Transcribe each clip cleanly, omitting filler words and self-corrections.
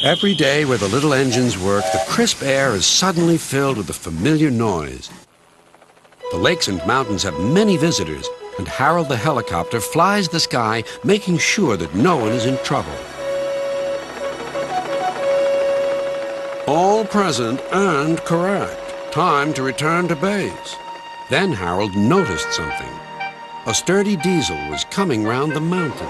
Every day where the little engines work, the crisp air is suddenly filled with a familiar noise. The lakes and mountains have many visitors, and Harold the helicopter flies the sky, making sure that no one is in trouble. All present and correct. Time to return to base. Then Harold noticed something. A sturdy diesel was coming round the mountain.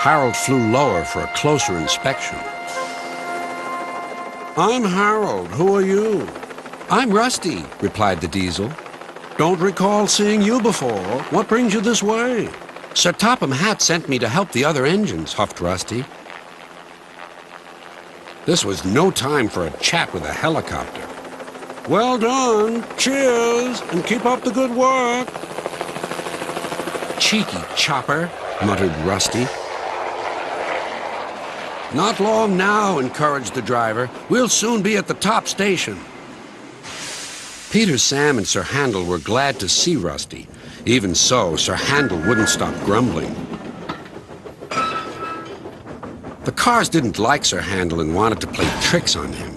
Harold flew lower for a closer inspection. I'm Harold. Who are you? I'm Rusty, replied the diesel. Don't recall seeing you before. What brings you this way? Sir Topham Hatt sent me to help the other engines, huffed Rusty. This was no time for a chat with a helicopter. Well done. Cheers, and keep up the good work. Cheeky chopper, muttered Rusty. Not long now, encouraged the driver. We'll soon be at the top station. Peter, Sam, and Sir Handel were glad to see Rusty. Even so, Sir Handel wouldn't stop grumbling. The cars didn't like Sir Handel and wanted to play tricks on him.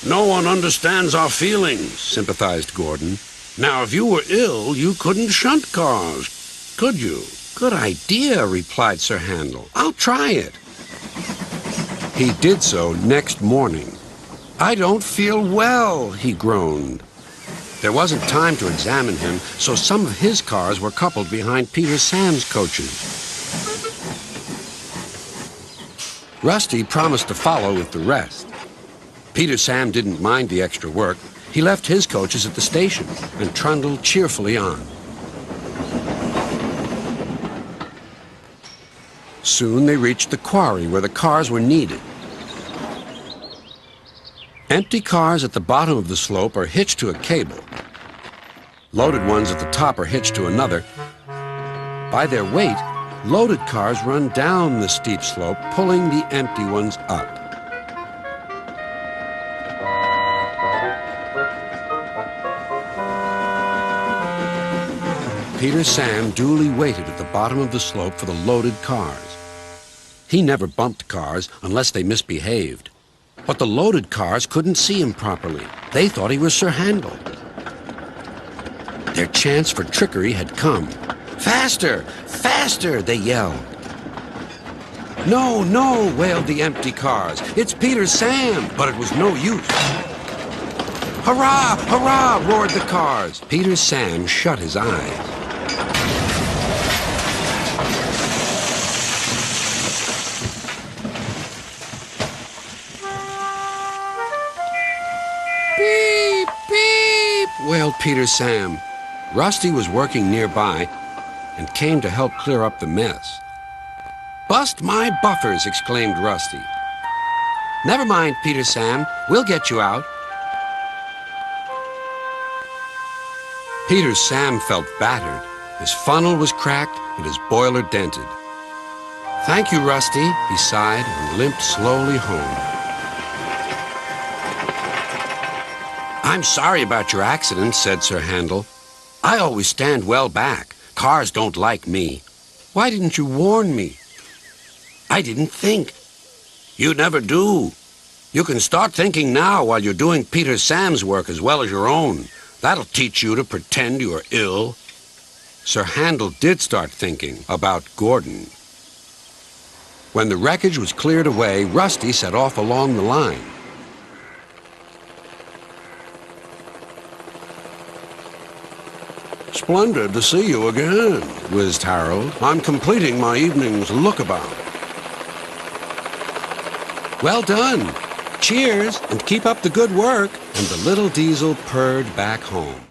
No one understands our feelings, sympathized Gordon. Now, if you were ill, you couldn't shunt cars, could you? Good idea, replied Sir Handel. I'll try it. He did so next morning. I don't feel well, he groaned. There wasn't time to examine him, so some of his cars were coupled behind Peter Sam's coaches. Rusty promised to follow with the rest. Peter Sam didn't mind the extra work. He left his coaches at the station and trundled cheerfully on. Soon they reached the quarry where the cars were needed. Empty cars at the bottom of the slope are hitched to a cable. Loaded ones at the top are hitched to another. By their weight, loaded cars run down the steep slope, pulling the empty ones up. Peter Sam duly waited at the bottom of the slope for the loaded cars. He never bumped cars unless they misbehaved. But the loaded cars couldn't see him properly. They thought he was Sir Handel. Their chance for trickery had come. Faster! Faster! They yelled. No, no, wailed the empty cars. It's Peter Sam! But it was no use. Hurrah! Hurrah! Roared the cars. Peter Sam shut his eyes. Beep! Beep! Wailed Peter Sam. Rusty was working nearby and came to help clear up the mess. Bust my buffers, exclaimed Rusty. Never mind, Peter Sam. We'll get you out. Peter Sam felt battered. His funnel was cracked and his boiler dented. Thank you, Rusty, he sighed and limped slowly home. I'm sorry about your accident, said Sir Handel. I always stand well back. Cars don't like me. Why didn't you warn me? I didn't think. You never do. You can start thinking now while you're doing Peter Sam's work as well as your own. That'll teach you to pretend you're ill. Sir Handel did start thinking about Gordon. When the wreckage was cleared away, Rusty set off along the line. Splendid to see you again, whizzed Harold. I'm completing my evening's lookabout. Well done. Cheers, and keep up the good work. And the little diesel purred back home.